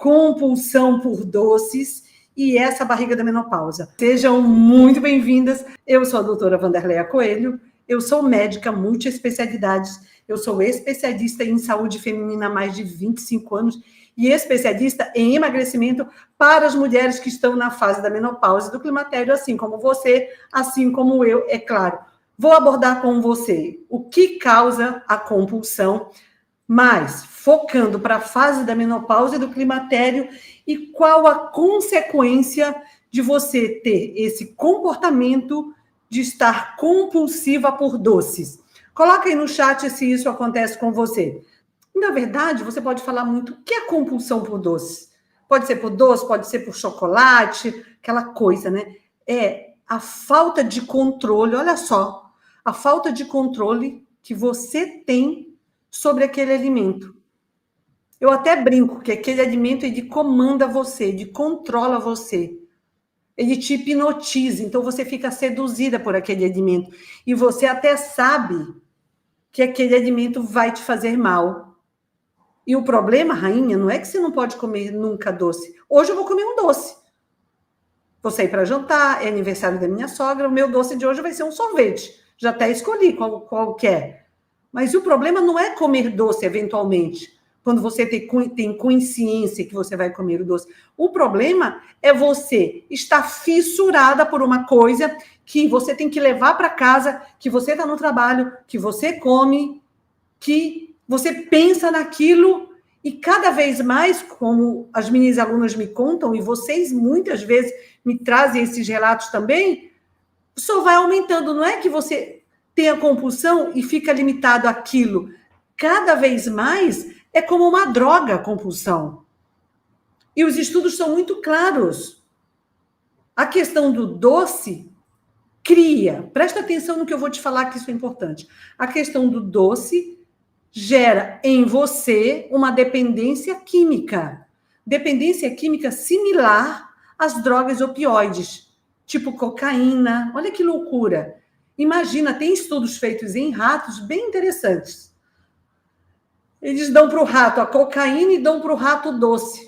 compulsão por doces e essa barriga da menopausa. Sejam muito bem-vindas. Eu sou a doutora Wanderleia Coelho, eu sou médica multiespecialidades, eu sou especialista em saúde feminina há mais de 25 anos e especialista em emagrecimento para as mulheres que estão na fase da menopausa e do climatério, assim como você, assim como eu, é claro. Vou abordar com você o que causa a compulsão, mas focando para a fase da menopausa e do climatério e qual a consequência de você ter esse comportamento de estar compulsiva por doces. Coloca aí no chat se isso acontece com você. Na verdade, você pode falar muito o que é compulsão por doces. Pode ser por doce, pode ser por chocolate, aquela coisa, né? É a falta de controle, olha só, a falta de controle que você tem sobre aquele alimento. Eu até brinco que aquele alimento ele comanda você, ele controla você. Ele te hipnotiza, então você fica seduzida por aquele alimento. E você até sabe que aquele alimento vai te fazer mal. E o problema, rainha, não é que você não pode comer nunca doce. Hoje eu vou comer um doce. Vou sair para jantar, é aniversário da minha sogra, o meu doce de hoje vai ser um sorvete. Já até escolhi qual que é. Mas o problema não é comer doce, eventualmente, quando você tem consciência que você vai comer o doce. O problema é você estar fissurada por uma coisa que você tem que levar para casa, que você está no trabalho, que você come, que você pensa naquilo e cada vez mais, como as minhas alunas me contam, e vocês muitas vezes me trazem esses relatos também, só vai aumentando. Não é que você tem a compulsão e fica limitado àquilo. Cada vez mais é como uma droga a compulsão. E os estudos são muito claros. A questão do doce cria, presta atenção no que eu vou te falar, que isso é importante. A questão do doce gera em você uma dependência química. Dependência química similar às drogas opioides, tipo cocaína. Olha que loucura. Imagina, tem estudos feitos em ratos bem interessantes. Eles dão para o rato a cocaína e dão para o rato doce.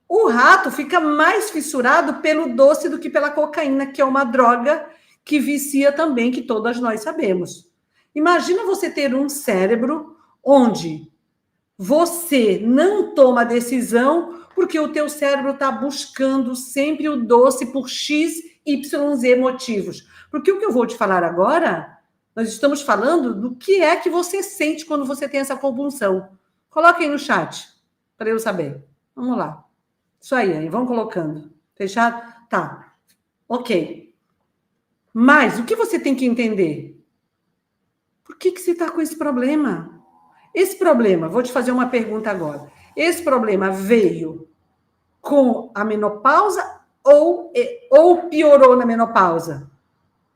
O rato fica mais fissurado pelo doce do que pela cocaína, que é uma droga que vicia também, que todas nós sabemos. Imagina você ter um cérebro onde você não toma decisão porque o teu cérebro está buscando sempre o doce por X, Y, Z motivos. Porque o que eu vou te falar agora, nós estamos falando do que é que você sente quando você tem essa compulsão. Coloque aí no chat, para eu saber. Vamos lá. Isso aí, vão colocando. Fechado? Tá. Ok. Mas o que você tem que entender? Por que você está com esse problema? Esse problema, vou te fazer uma pergunta agora. Esse problema veio com a menopausa ou piorou na menopausa?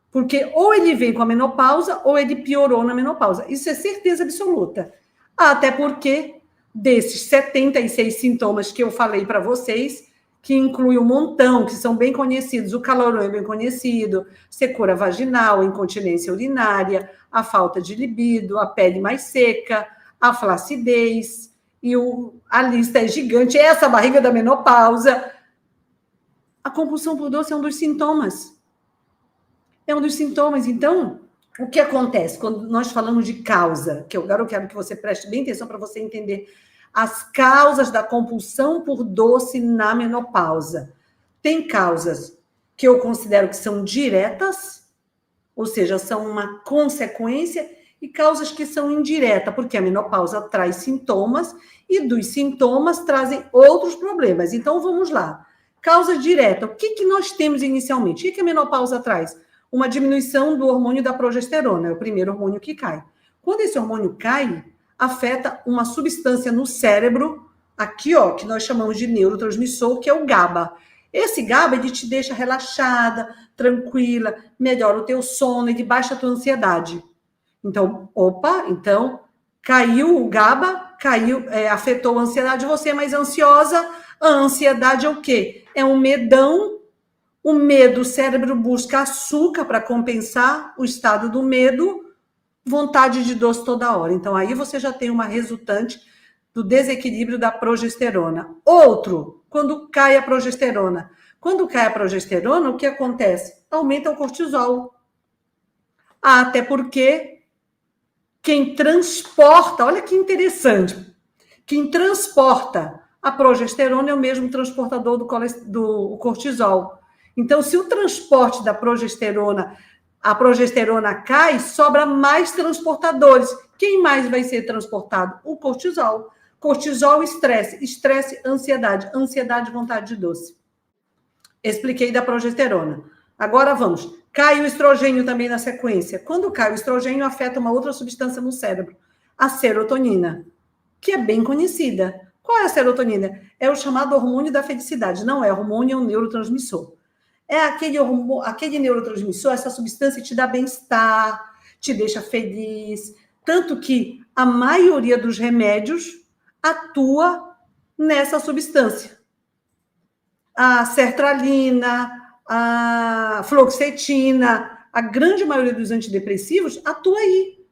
Porque ou ele vem com a menopausa ou ele piorou na menopausa. Isso é certeza absoluta. Até porque desses 76 sintomas que eu falei para vocês, que inclui um montão, que são bem conhecidos, o calorão é bem conhecido, secura vaginal, incontinência urinária, a falta de libido, a pele mais seca, a flacidez, e a lista é gigante, essa barriga da menopausa. A compulsão por doce é um dos sintomas. É um dos sintomas. Então, o que acontece quando nós falamos de causa? Que agora eu quero que você preste bem atenção para você entender as causas da compulsão por doce na menopausa. Tem causas que eu considero que são diretas, ou seja, são uma consequência, e causas que são indiretas, porque a menopausa traz sintomas e dos sintomas trazem outros problemas. Então, vamos lá. Causa direta. O que nós temos inicialmente? O que a menopausa traz? Uma diminuição do hormônio da progesterona, é o primeiro hormônio que cai. Quando esse hormônio cai, afeta uma substância no cérebro, aqui, ó, que nós chamamos de neurotransmissor, que é o GABA. Esse GABA, ele te deixa relaxada, tranquila, melhora o teu sono, ele baixa a tua ansiedade. Então, caiu o GABA, afetou a ansiedade, você é mais ansiosa. A ansiedade é o quê? É um medão. O medo, o cérebro busca açúcar para compensar o estado do medo, vontade de doce toda hora. Então, aí você já tem uma resultante do desequilíbrio da progesterona. Outro, quando cai a progesterona. Quando cai a progesterona, o que acontece? Aumenta o cortisol. Até porque quem transporta, olha que interessante, quem transporta a progesterona é o mesmo transportador do cortisol. Então, se o transporte da progesterona, a progesterona cai, sobra mais transportadores. Quem mais vai ser transportado? O cortisol. Cortisol, estresse. Estresse, ansiedade. Ansiedade, vontade de doce. Expliquei da progesterona. Agora vamos. Cai o estrogênio também na sequência. Quando cai o estrogênio, afeta uma outra substância no cérebro, a serotonina, que é bem conhecida. Qual é a serotonina? É o chamado hormônio da felicidade. Não é hormônio, é um neurotransmissor. É aquele neurotransmissor, essa substância que te dá bem-estar, te deixa feliz. Tanto que a maioria dos remédios atua nessa substância. A sertralina, a fluoxetina, a grande maioria dos antidepressivos atua aí,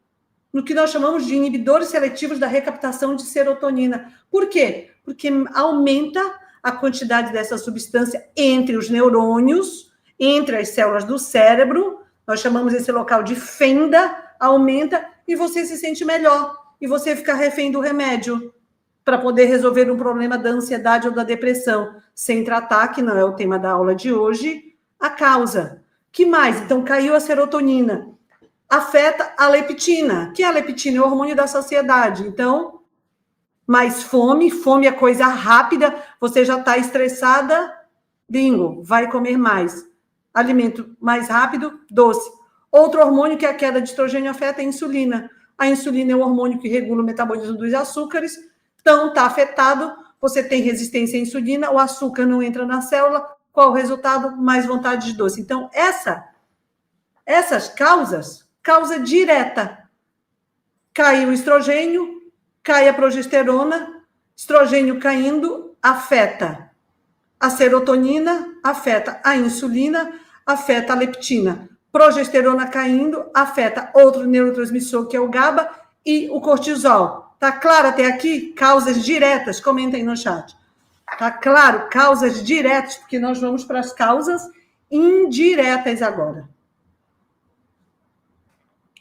no que nós chamamos de inibidores seletivos da recaptação de serotonina. Por quê? Porque aumenta a quantidade dessa substância entre os neurônios, entre as células do cérebro, nós chamamos esse local de fenda, aumenta e você se sente melhor. E você fica refém do remédio para poder resolver um problema da ansiedade ou da depressão, sem tratar, que não é o tema da aula de hoje, a causa. Que mais? Então, caiu a serotonina. Afeta a leptina. Que é a leptina? É o hormônio da saciedade. Então, mais fome. Fome é coisa rápida. Você já está estressada, bingo, vai comer mais. Alimento mais rápido, doce. Outro hormônio que é a queda de estrogênio afeta a insulina. A insulina é o hormônio que regula o metabolismo dos açúcares. Então, está afetado, você tem resistência à insulina, o açúcar não entra na célula, qual o resultado? Mais vontade de doce. Então, essas causas, causa direta. Cai o estrogênio, cai a progesterona, estrogênio caindo, afeta a serotonina, afeta a insulina, afeta a leptina. Progesterona caindo, afeta outro neurotransmissor, que é o GABA, e o cortisol. Tá claro até aqui? Causas diretas, comentem no chat. Tá claro? Causas diretas, porque nós vamos para as causas indiretas agora.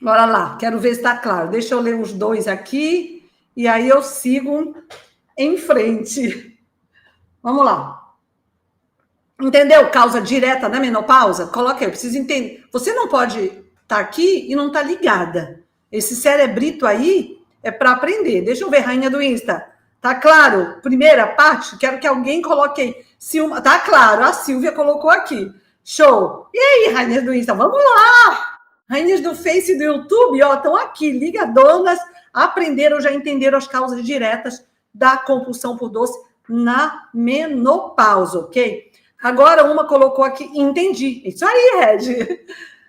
Bora lá, quero ver se está claro. Deixa eu ler uns dois aqui, e aí eu sigo em frente. Vamos lá. Entendeu? Causa direta da menopausa? Coloca aí, eu preciso entender. Você não pode estar aqui e não estar ligada. Esse cerebrito aí é para aprender. Deixa eu ver, rainha do Insta. Tá claro? Primeira parte, quero que alguém coloque aí. Tá claro, a Silvia colocou aqui. Show. E aí, rainhas do Insta, vamos lá. Rainhas do Face e do YouTube, ó, estão aqui, ligadonas, aprenderam, já entenderam as causas diretas da compulsão por doce na menopausa, ok? Agora uma colocou aqui, entendi. Isso aí, Red.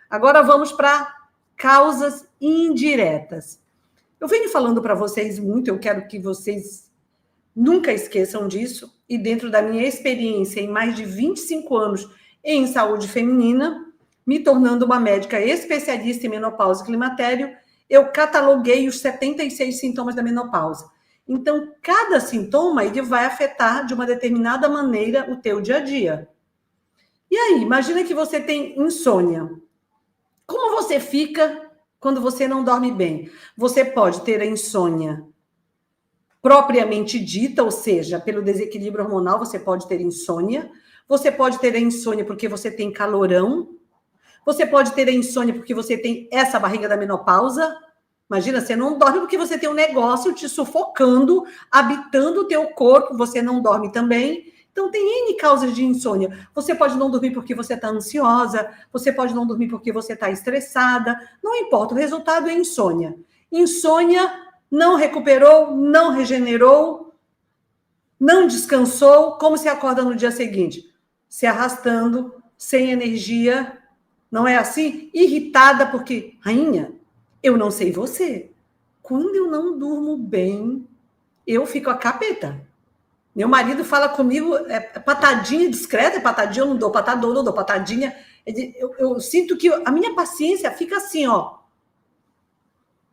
Agora vamos para causas indiretas. Eu venho falando para vocês muito, eu quero que vocês nunca esqueçam disso, e dentro da minha experiência em mais de 25 anos em saúde feminina, me tornando uma médica especialista em menopausa e climatério, eu cataloguei os 76 sintomas da menopausa. Então, cada sintoma ele vai afetar de uma determinada maneira o teu dia a dia. E aí, imagina que você tem insônia. Como você fica quando você não dorme bem? Você pode ter a insônia propriamente dita, ou seja, pelo desequilíbrio hormonal, você pode ter insônia. Você pode ter a insônia porque você tem calorão. Você pode ter a insônia porque você tem essa barriga da menopausa. Imagina, você não dorme porque você tem um negócio te sufocando, habitando o teu corpo, você não dorme também. Então, tem N causas de insônia. Você pode não dormir porque você está ansiosa, você pode não dormir porque você está estressada, não importa, o resultado é insônia. Insônia, não recuperou, não regenerou, não descansou, como se acorda no dia seguinte? Se arrastando, sem energia, não é assim? Irritada porque, rainha, eu não sei você, quando eu não durmo bem, eu fico a capeta. Meu marido fala comigo, é patadinha discreta, é patadinha, eu não dou patadão, não dou patadinha. Eu sinto que a minha paciência fica assim, ó.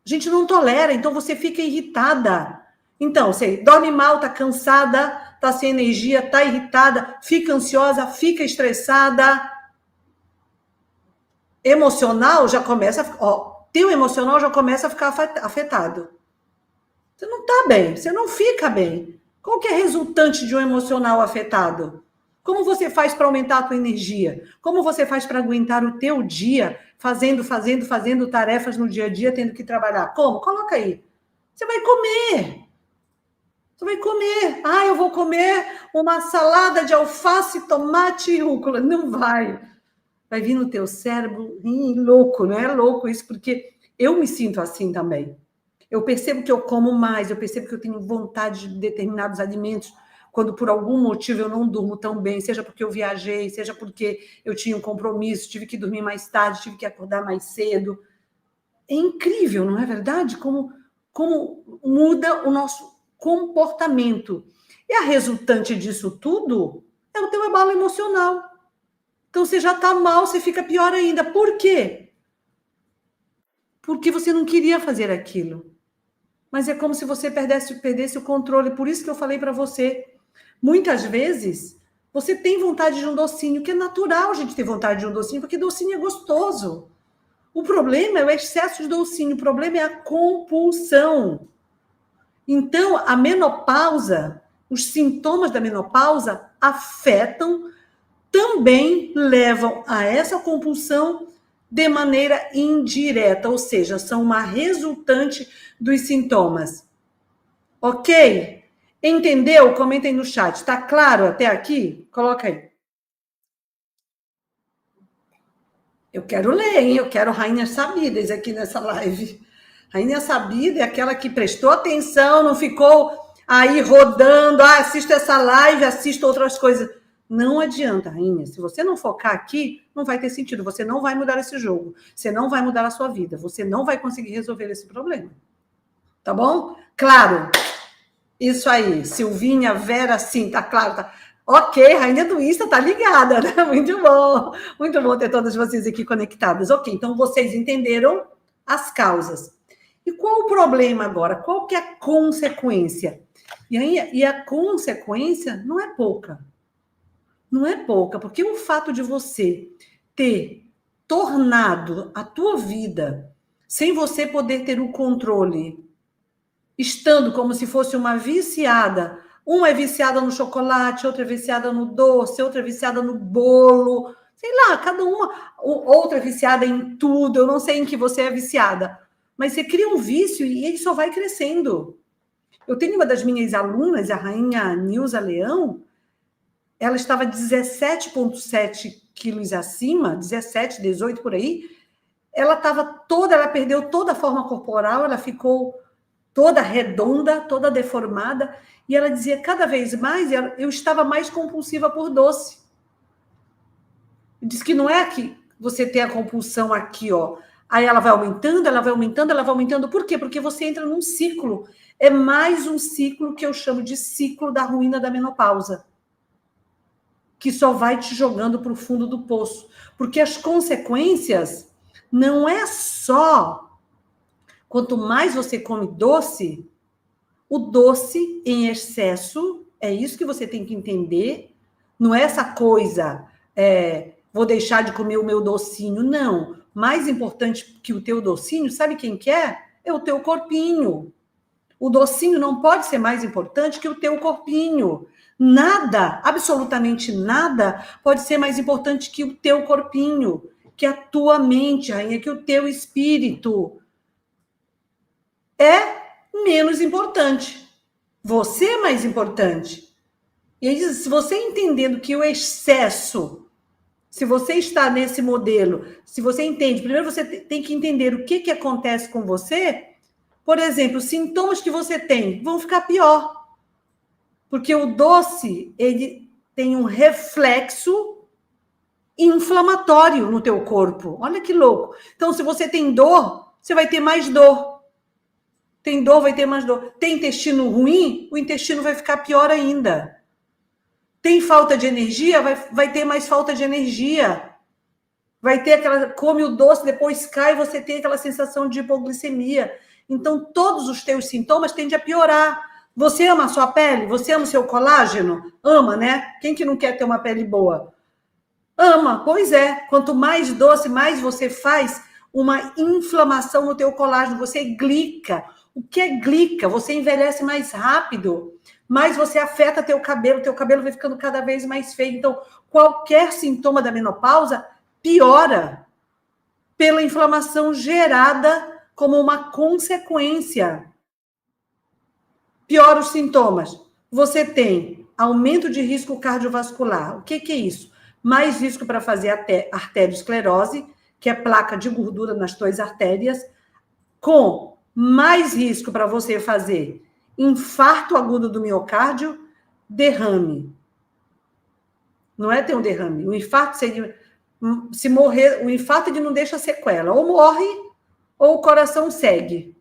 A gente não tolera, então você fica irritada. Então, você dorme mal, tá cansada, tá sem energia, tá irritada, fica ansiosa, fica estressada. Emocional já começa, teu emocional já começa a ficar afetado. Você não tá bem, você não fica bem. Qual que é a resultante de um emocional afetado? Como você faz para aumentar a tua energia? Como você faz para aguentar o teu dia fazendo tarefas no dia a dia, tendo que trabalhar? Como? Coloca aí. Você vai comer. Você vai comer. Ah, eu vou comer uma salada de alface, tomate e rúcula. Não vai. Vai vir no teu cérebro louco, não é louco isso? Porque eu me sinto assim também. Eu percebo que eu como mais, eu percebo que eu tenho vontade de determinados alimentos quando por algum motivo eu não durmo tão bem, seja porque eu viajei, seja porque eu tinha um compromisso, tive que dormir mais tarde, tive que acordar mais cedo. É incrível, não é verdade? Como muda o nosso comportamento. E a resultante disso tudo é o teu abalo emocional. Então, você já está mal, você fica pior ainda. Por quê? Porque você não queria fazer aquilo. Mas é como se você perdesse o controle. Por isso que eu falei para você. Muitas vezes, você tem vontade de um docinho, que é natural a gente ter vontade de um docinho, porque docinho é gostoso. O problema é o excesso de docinho, o problema é a compulsão. Então, a menopausa, os sintomas da menopausa afetam, também levam a essa compulsão de maneira indireta, ou seja, são uma resultante dos sintomas. Ok? Entendeu? Comentem no chat. Está claro até aqui? Coloca aí. Eu quero ler, hein? Eu quero rainhas sabidas aqui nessa live. Rainha sabida é aquela que prestou atenção, não ficou aí rodando, assisto essa live, assisto outras coisas. Não adianta, rainha. Se você não focar aqui, não vai ter sentido. Você não vai mudar esse jogo. Você não vai mudar a sua vida. Você não vai conseguir resolver esse problema. Tá bom? Claro. Isso aí. Silvinha, Vera, sim, tá claro. Tá. Ok, rainha do Insta tá ligada, né? Muito bom. Muito bom ter todas vocês aqui conectadas. Ok, então vocês entenderam as causas. E qual o problema agora? Qual que é a consequência? E a consequência não é pouca. Não é pouca, porque o fato de você ter tornado a tua vida sem você poder ter o controle, estando como se fosse uma viciada, uma é viciada no chocolate, outra é viciada no doce, outra é viciada no bolo, sei lá, cada uma, outra é viciada em tudo, eu não sei em que você é viciada, mas você cria um vício e ele só vai crescendo. Eu tenho uma das minhas alunas, a rainha Nilza Leão, ela estava 17,7 quilos acima, 17, 18 por aí, ela perdeu toda a forma corporal, ela ficou toda redonda, toda deformada, e ela dizia, cada vez mais, eu estava mais compulsiva por doce. Diz que não é que você tem a compulsão aqui, ó, aí ela vai aumentando, ela vai aumentando, ela vai aumentando. Por quê? Porque você entra num ciclo. É mais um ciclo que eu chamo de ciclo da ruína da menopausa, que só vai te jogando para o fundo do poço. Porque as consequências não é só quanto mais você come doce, o doce em excesso, é isso que você tem que entender, não é essa coisa, vou deixar de comer o meu docinho, não. Mais importante que o teu docinho, sabe quem que é? É o teu corpinho. O docinho não pode ser mais importante que o teu corpinho. Nada, absolutamente nada, pode ser mais importante que o teu corpinho, que a tua mente, rainha, que o teu espírito. É menos importante. Você é mais importante. E aí, se você entendendo que o excesso, se você está nesse modelo, se você entende, primeiro você tem que entender o que acontece com você. Por exemplo, os sintomas que você tem vão ficar pior. Porque o doce, ele tem um reflexo inflamatório no teu corpo. Olha que louco. Então, se você tem dor, você vai ter mais dor. Tem dor, vai ter mais dor. Tem intestino ruim, o intestino vai ficar pior ainda. Tem falta de energia, vai ter mais falta de energia. Vai ter aquela... Come o doce, depois cai, você tem aquela sensação de hipoglicemia. Então, todos os teus sintomas tendem a piorar. Você ama a sua pele? Você ama o seu colágeno? Ama, né? Quem que não quer ter uma pele boa? Ama, pois é. Quanto mais doce, mais você faz uma inflamação no teu colágeno, você glica. O que é glica? Você envelhece mais rápido, mais você afeta teu cabelo vai ficando cada vez mais feio. Então, qualquer sintoma da menopausa piora pela inflamação gerada como uma consequência. Piora os sintomas. Você tem aumento de risco cardiovascular. O que é isso? Mais risco para fazer arteriosclerose, que é placa de gordura nas tuas artérias, com mais risco para você fazer infarto agudo do miocárdio, derrame. Não é ter um derrame. O infarto seria, se morrer, o infarto ele não deixa sequela. Ou morre, ou o coração segue.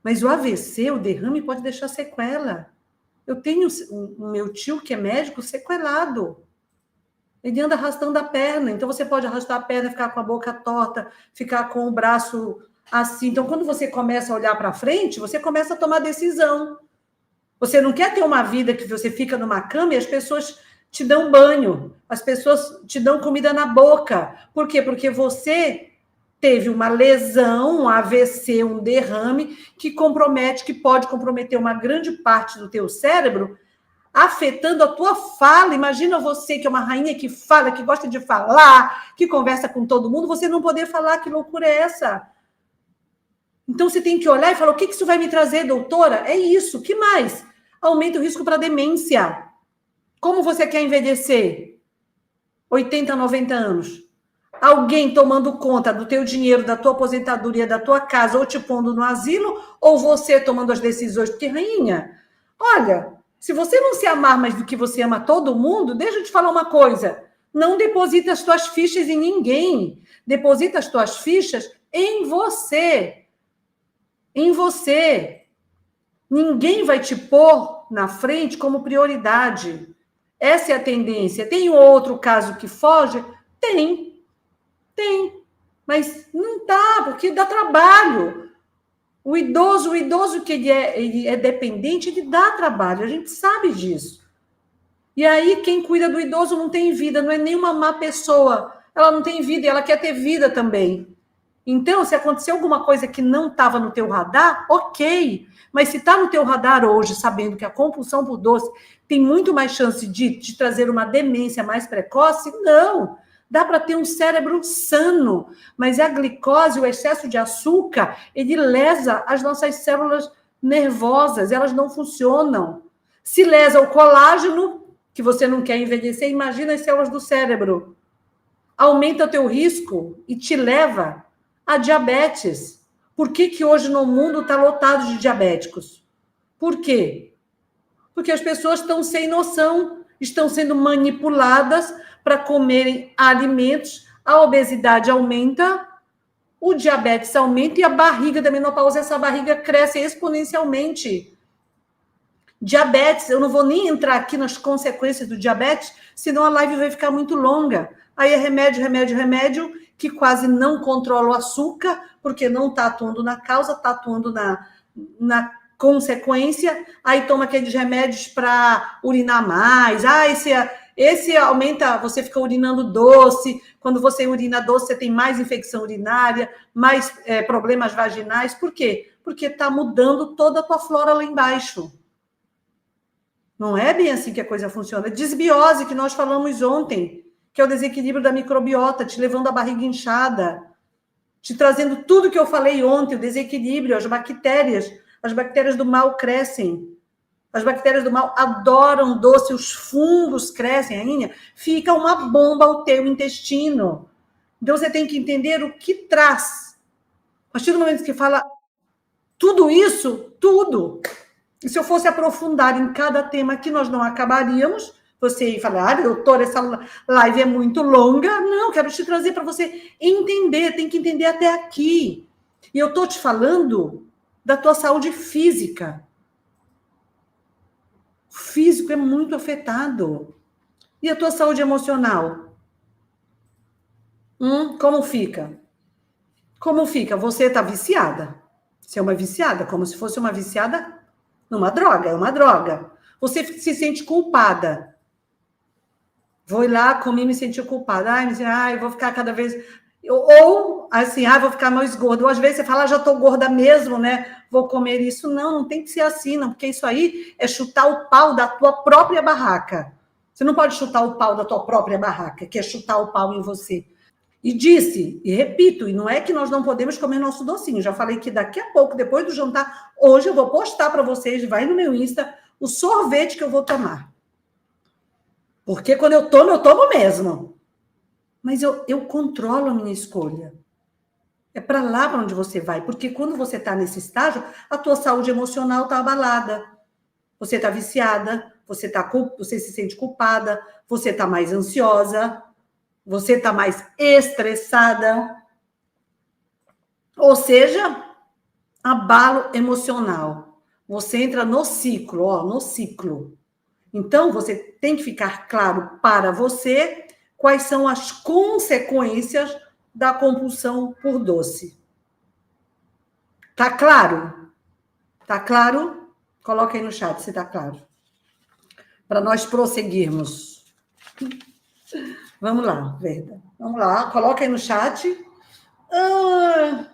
Mas o AVC, o derrame, pode deixar sequela. Eu tenho o meu tio, que é médico, sequelado. Ele anda arrastando a perna. Então, você pode arrastar a perna, ficar com a boca torta, ficar com o braço assim. Então, quando você começa a olhar para frente, você começa a tomar decisão. Você não quer ter uma vida que você fica numa cama e as pessoas te dão banho, as pessoas te dão comida na boca. Por quê? Porque você teve uma lesão, um AVC, um derrame, que pode comprometer uma grande parte do teu cérebro, afetando a tua fala. Imagina você, que é uma rainha que fala, que gosta de falar, que conversa com todo mundo, você não poder falar. Que loucura é essa? Então, você tem que olhar e falar, o que isso vai me trazer, doutora? É isso, o que mais? Aumenta o risco para demência. Como você quer envelhecer? 80, 90 anos. Alguém tomando conta do teu dinheiro, da tua aposentadoria, da tua casa, ou te pondo no asilo, ou você tomando as decisões? Porque, rainha, olha, se você não se amar mais do que você ama todo mundo, deixa eu te falar uma coisa, não deposita as tuas fichas em ninguém, deposita as tuas fichas em você. Em você. Ninguém vai te pôr na frente como prioridade. Essa é a tendência. Tem outro caso que foge? Tem. Mas não tá, porque dá trabalho. O idoso que ele é dependente, ele dá trabalho, a gente sabe disso. E aí, quem cuida do idoso não tem vida, não é nenhuma má pessoa. Ela não tem vida e ela quer ter vida também. Então, se acontecer alguma coisa que não estava no teu radar, ok. Mas se está no teu radar hoje, sabendo que a compulsão por doce tem muito mais chance de trazer uma demência mais precoce, não. Dá para ter um cérebro sano, mas a glicose, o excesso de açúcar, ele lesa as nossas células nervosas, elas não funcionam. Se lesa o colágeno, que você não quer envelhecer, imagina as células do cérebro. Aumenta o teu risco e te leva a diabetes. Por que hoje no mundo está lotado de diabéticos? Por quê? Porque as pessoas estão sem noção, estão sendo manipuladas para comerem alimentos, a obesidade aumenta, o diabetes aumenta e a barriga da menopausa, essa barriga cresce exponencialmente. Diabetes, eu não vou nem entrar aqui nas consequências do diabetes, senão a live vai ficar muito longa. Aí é remédio, que quase não controla o açúcar, porque não está atuando na causa, está atuando na consequência. Aí toma aqueles remédios para urinar mais. Esse aumenta, você fica urinando doce. Quando você urina doce, você tem mais infecção urinária, mais problemas vaginais. Por quê? Porque está mudando toda a tua flora lá embaixo. Não é bem assim que a coisa funciona. Desbiose, que nós falamos ontem, que é o desequilíbrio da microbiota, te levando a barriga inchada, te trazendo tudo que eu falei ontem, o desequilíbrio, as bactérias do mal crescem. As bactérias do mal adoram doce, os fungos crescem, rainha, fica uma bomba ao teu intestino. Então, você tem que entender o que traz. A partir do momento que fala tudo isso, tudo. E se eu fosse aprofundar em cada tema que nós não acabaríamos, você ia falar, doutora, essa live é muito longa. Não, quero te trazer para você entender, tem que entender até aqui. E eu estou te falando da tua saúde física. O físico é muito afetado. E a tua saúde emocional? Como fica? Como fica? Você está viciada. Você é uma viciada, como se fosse uma viciada numa droga, é uma droga. Você se sente culpada. Vou ir lá, comi, me senti culpada. Ai, vou ficar cada vez... Ou, assim, vou ficar mais gorda. Ou, às vezes, você fala, já estou gorda mesmo, né? Vou comer isso. Não tem que ser assim, não. Porque isso aí é chutar o pau da tua própria barraca. Você não pode chutar o pau da tua própria barraca, que é chutar o pau em você. E disse, e repito, e não é que nós não podemos comer nosso docinho. Já falei que daqui a pouco, depois do jantar, hoje eu vou postar para vocês, vai no meu Insta, o sorvete que eu vou tomar. Porque quando eu tomo mesmo. Mas eu controlo a minha escolha. É para lá para onde você vai. Porque quando você está nesse estágio, a tua saúde emocional está abalada. Você está viciada, você se sente culpada, você está mais ansiosa, você está mais estressada. Ou seja, abalo emocional. Você entra no ciclo, no ciclo. Então, você tem que ficar claro para você quais são as consequências da compulsão por doce. Tá claro? Tá claro? Coloca aí no chat se tá claro. Para nós prosseguirmos. Vamos lá, Verda. Vamos lá, coloca aí no chat.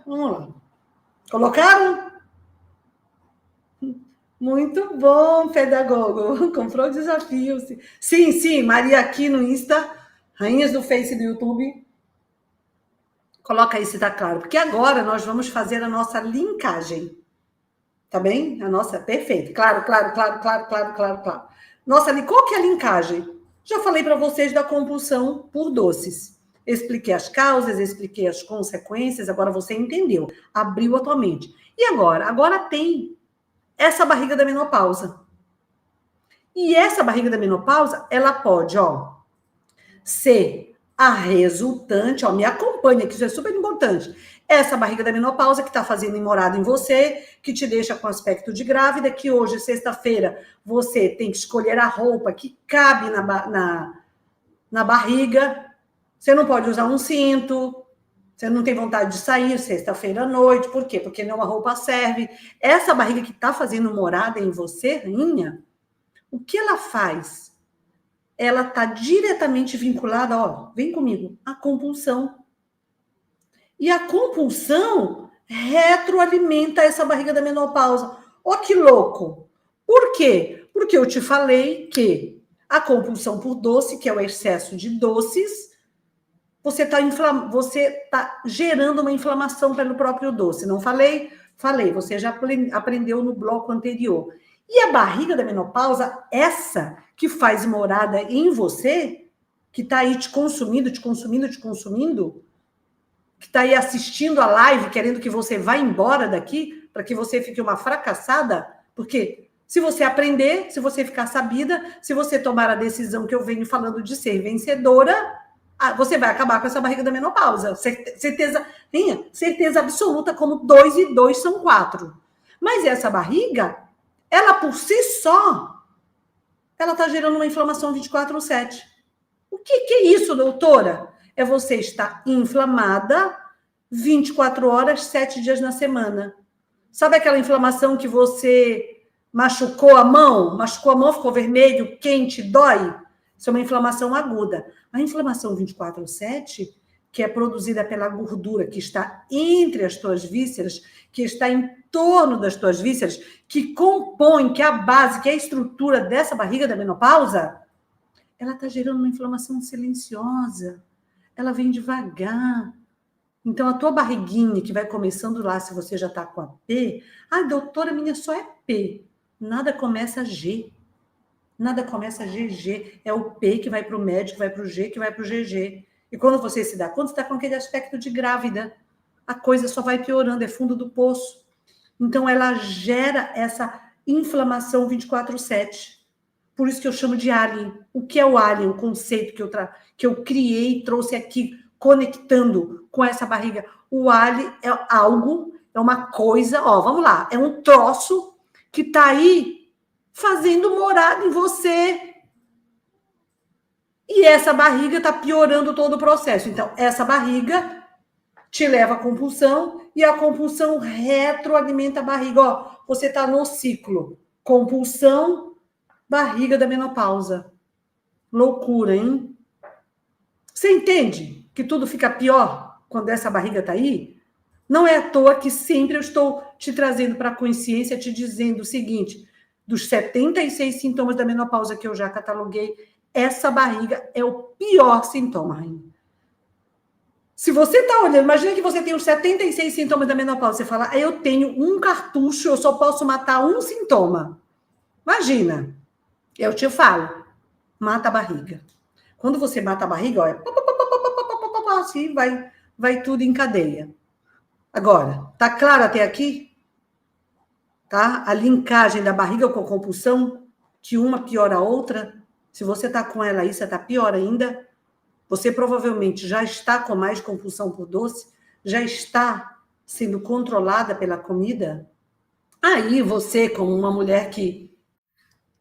Vamos lá. Colocaram? Muito bom, pedagogo. Comprou o desafio. Sim, Maria aqui no Insta, Rainhas do Face e do YouTube. Coloca aí se tá claro, porque agora nós vamos fazer a nossa linkagem. Tá bem? A nossa, perfeito. Claro. Nossa, qual que é a linkagem? Já falei para vocês da compulsão por doces. Expliquei as causas, expliquei as consequências, agora você entendeu. Abriu a tua mente. E agora? Agora tem essa barriga da menopausa. E essa barriga da menopausa, ela pode, ser a resultante, me acompanha, que isso é super importante. Essa barriga da menopausa que está fazendo morada em você, que te deixa com aspecto de grávida, que hoje, sexta-feira, você tem que escolher a roupa que cabe na barriga. Você não pode usar um cinto, você não tem vontade de sair sexta-feira à noite. Por quê? Porque nenhuma roupa serve. Essa barriga que está fazendo morada em você, rainha, o que ela faz? Ela está diretamente vinculada, vem comigo, à compulsão. E a compulsão retroalimenta essa barriga da menopausa. Que louco! Por quê? Porque eu te falei que a compulsão por doce, que é o excesso de doces, você está gerando uma inflamação pelo próprio doce. Não falei? Falei, você já aprendeu no bloco anterior. E a barriga da menopausa, essa que faz morada em você, que está aí te consumindo, que está aí assistindo a live, querendo que você vá embora daqui, para que você fique uma fracassada, porque se você aprender, se você ficar sabida, se você tomar a decisão que eu venho falando de ser vencedora, você vai acabar com essa barriga da menopausa. Certeza absoluta, como 2 e 2 são 4. Mas essa barriga, ela por si só, ela está gerando uma inflamação 24/7. O que é isso, doutora? É você estar inflamada 24 horas, 7 dias na semana. Sabe aquela inflamação que você machucou a mão, ficou vermelho, quente, dói? Isso é uma inflamação aguda. A inflamação 24/7, que é produzida pela gordura que está entre as tuas vísceras, que está em torno das tuas vísceras, que compõe, que é a base, que é a estrutura dessa barriga da menopausa, ela está gerando uma inflamação silenciosa. Ela vem devagar. Então, a tua barriguinha, que vai começando lá, se você já está com a P, doutora, minha só é P. Nada começa G. Nada começa GG. É o P que vai para o médico, vai para o G, que vai para o GG. E quando você se dá conta, você está com aquele aspecto de grávida. A coisa só vai piorando, é fundo do poço. Então, ela gera essa inflamação 24/7. Por isso que eu chamo de alien. O que é o alien? O conceito que eu criei e trouxe aqui, conectando com essa barriga. O alien é algo, é uma coisa, vamos lá, é um troço que está aí fazendo morada em você. E essa barriga está piorando todo o processo. Então, essa barriga te leva à compulsão e a compulsão retroalimenta a barriga. Você está no ciclo. compulsão, barriga da menopausa. Loucura, hein? Você entende que tudo fica pior quando essa barriga está aí? Não é à toa que sempre eu estou te trazendo para a consciência, te dizendo o seguinte: dos 76 sintomas da menopausa que eu já cataloguei, essa barriga é o pior sintoma, Rainha. Se você está olhando, imagina que você tem os 76 sintomas da menopausa, você fala, eu tenho um cartucho, eu só posso matar um sintoma. Imagina, eu te falo, mata a barriga. Quando você mata a barriga, olha, assim vai tudo em cadeia. Agora, tá claro até aqui? Tá? A linkagem da barriga com a compulsão, que uma piora a outra. Se você tá com ela aí, você tá pior ainda. Você provavelmente já está com mais compulsão por doce, já está sendo controlada pela comida. Aí você, como uma mulher que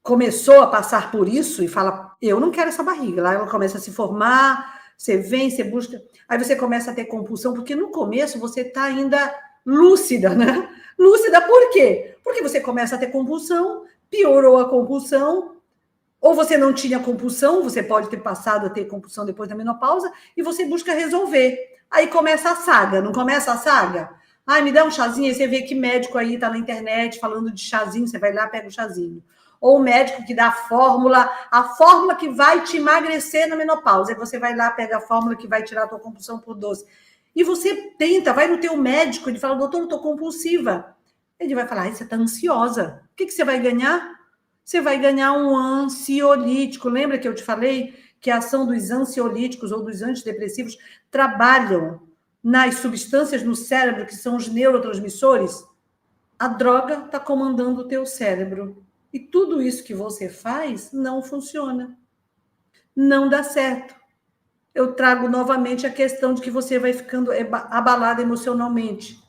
começou a passar por isso e fala, eu não quero essa barriga. Lá ela começa a se formar, você vem, você busca. Aí você começa a ter compulsão, porque no começo você está ainda lúcida, né? Lúcida por quê? Porque você começa a ter compulsão, piorou a compulsão, ou você não tinha compulsão, você pode ter passado a ter compulsão depois da menopausa, e você busca resolver. Aí começa a saga, não começa a saga? Ai, me dá um chazinho, aí você vê que médico aí tá na internet falando de chazinho, você vai lá, pega o chazinho. Ou o médico que dá a fórmula que vai te emagrecer na menopausa. Aí você vai lá, pega a fórmula que vai tirar a tua compulsão por doce. E você tenta, vai no teu médico, ele fala, doutor, eu tô compulsiva. Ele vai falar, você tá ansiosa. O que você vai ganhar? Você vai ganhar um ansiolítico. Lembra que eu te falei que a ação dos ansiolíticos ou dos antidepressivos trabalham nas substâncias no cérebro, que são os neurotransmissores? A droga está comandando o teu cérebro. E tudo isso que você faz não funciona. Não dá certo. Eu trago novamente a questão de que você vai ficando abalada emocionalmente.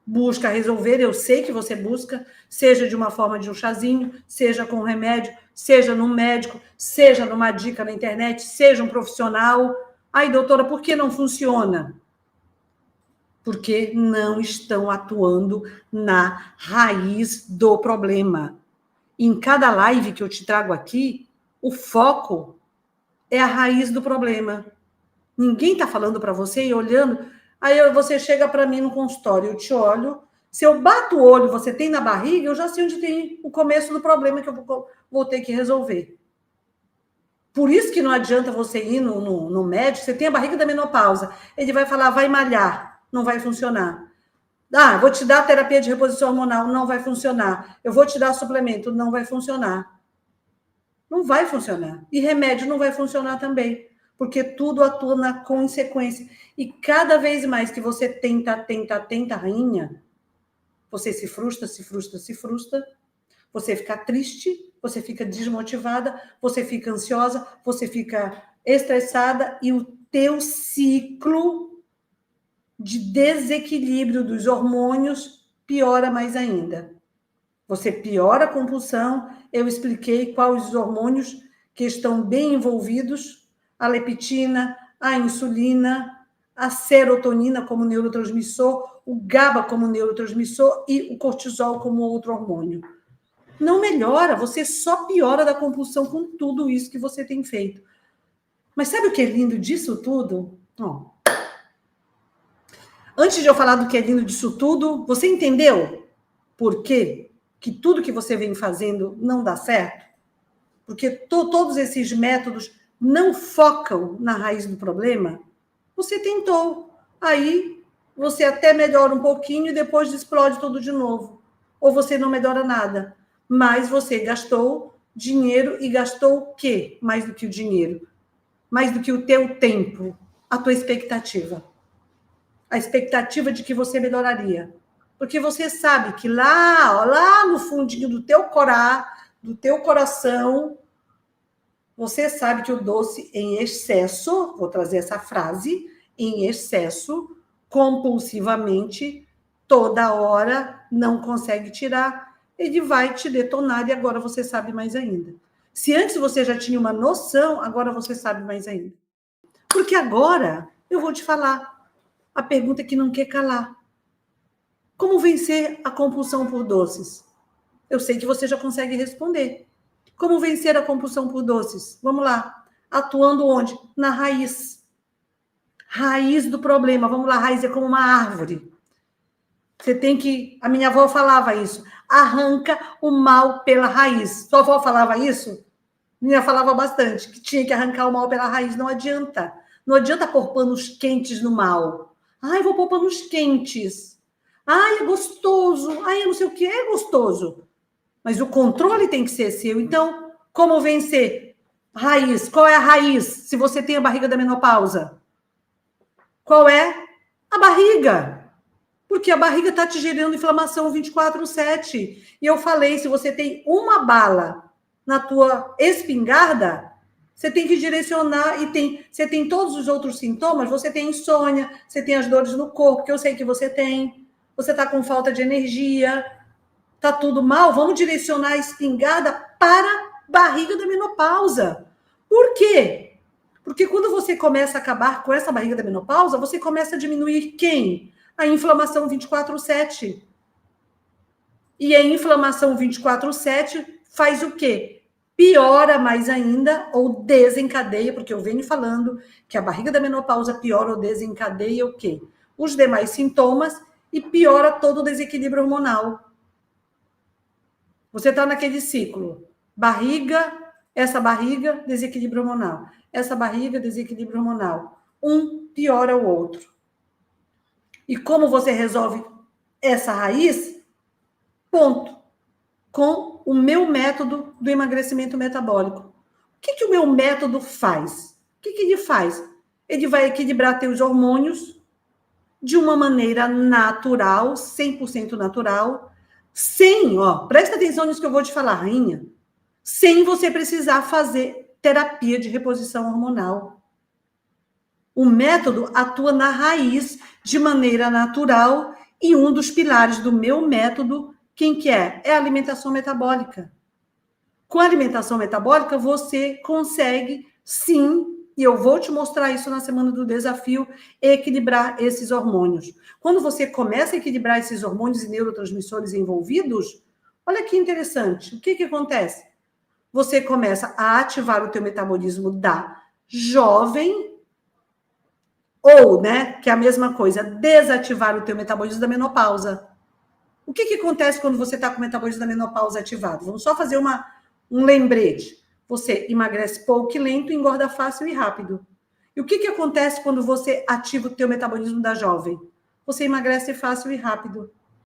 Busca resolver, eu sei que você busca, seja de uma forma de um chazinho, seja com remédio, seja num médico, seja numa dica na internet, seja um profissional. Ai, doutora, por que não funciona? Porque não estão atuando na raiz do problema. Em cada live que eu te trago aqui, o foco é a raiz do problema. Ninguém está falando para você e olhando. Aí você chega para mim no consultório, eu te olho. Se eu bato o olho, você tem na barriga, eu já sei onde tem o começo do problema que eu vou ter que resolver. Por isso que não adianta você ir no médico, você tem a barriga da menopausa. Ele vai falar, vai malhar, não vai funcionar. Ah, vou te dar terapia de reposição hormonal, não vai funcionar. Eu vou te dar suplemento, não vai funcionar. Não vai funcionar. E remédio não vai funcionar também, porque tudo atua na consequência. E cada vez mais que você tenta, rainha, você se frustra, você fica triste, você fica desmotivada, você fica ansiosa, você fica estressada e o teu ciclo de desequilíbrio dos hormônios piora mais ainda. Você piora a compulsão, eu expliquei quais os hormônios que estão bem envolvidos, a leptina, a insulina, a serotonina como neurotransmissor, o GABA como neurotransmissor e o cortisol como outro hormônio. Não melhora, você só piora da compulsão com tudo isso que você tem feito. Mas sabe o que é lindo disso tudo? Antes de eu falar do que é lindo disso tudo, você entendeu por quê? Que tudo que você vem fazendo não dá certo? Porque todos esses métodos não focam na raiz do problema? Você tentou. Aí você até melhora um pouquinho e depois explode tudo de novo. Ou você não melhora nada. Mas você gastou dinheiro e gastou o quê? Mais do que o dinheiro? Mais do que o teu tempo, a tua expectativa. A expectativa de que você melhoraria. Porque você sabe que lá no fundinho do teu coração, você sabe que o doce em excesso, vou trazer essa frase, em excesso, compulsivamente, toda hora, não consegue tirar, ele vai te detonar e agora você sabe mais ainda. Se antes você já tinha uma noção, agora você sabe mais ainda. Porque agora eu vou te falar a pergunta que não quer calar. Como vencer a compulsão por doces? Eu sei que você já consegue responder. Como vencer a compulsão por doces? Vamos lá. Atuando onde? Na raiz. Raiz do problema. Vamos lá, raiz é como uma árvore. Você tem que... A minha avó falava isso. Arranca o mal pela raiz. Sua avó falava isso? Minha falava bastante, que tinha que arrancar o mal pela raiz. Não adianta. Não adianta pôr panos quentes no mal. Ai, vou pôr panos quentes. Ai, é gostoso. Ai, eu não sei o que é gostoso. Mas o controle tem que ser seu. Então, como vencer? Raiz. Qual é a raiz? Se você tem a barriga da menopausa. Qual é? A barriga. Porque a barriga está te gerando inflamação 24/7. E eu falei, se você tem uma bala na tua espingarda, você tem que direcionar você tem todos os outros sintomas, você tem insônia, você tem as dores no corpo, que eu sei que você tem, você está com falta de energia, tá tudo mal, vamos direcionar a espingarda para a barriga da menopausa. Por quê? Porque quando você começa a acabar com essa barriga da menopausa, você começa a diminuir quem? A inflamação 24/7. E a inflamação 24/7 faz o quê? Piora mais ainda ou desencadeia, porque eu venho falando que a barriga da menopausa piora ou desencadeia o quê? Os demais sintomas e piora todo o desequilíbrio hormonal. Você está naquele ciclo. Barriga, essa barriga, desequilíbrio hormonal. Essa barriga, desequilíbrio hormonal. Um piora o outro. E como você resolve essa raiz? Ponto. Com o meu método do emagrecimento metabólico. O que o meu método faz? O que ele faz? Ele vai equilibrar teus hormônios de uma maneira natural, 100% natural, sem, presta atenção nisso que eu vou te falar, rainha, sem você precisar fazer terapia de reposição hormonal. O método atua na raiz de maneira natural e um dos pilares do meu método, quem que é? É a alimentação metabólica. Com a alimentação metabólica, você consegue, sim, e eu vou te mostrar isso na semana do desafio, equilibrar esses hormônios. Quando você começa a equilibrar esses hormônios e neurotransmissores envolvidos, olha que interessante. O que acontece? Você começa a ativar o teu metabolismo da jovem, ou, né, que é a mesma coisa, desativar o teu metabolismo da menopausa. O que acontece quando você está com o metabolismo da menopausa ativado? Vamos só fazer um lembrete. Você emagrece pouco e lento, engorda fácil e rápido. E o que acontece quando você ativa o teu metabolismo da jovem? Você emagrece fácil e rápido.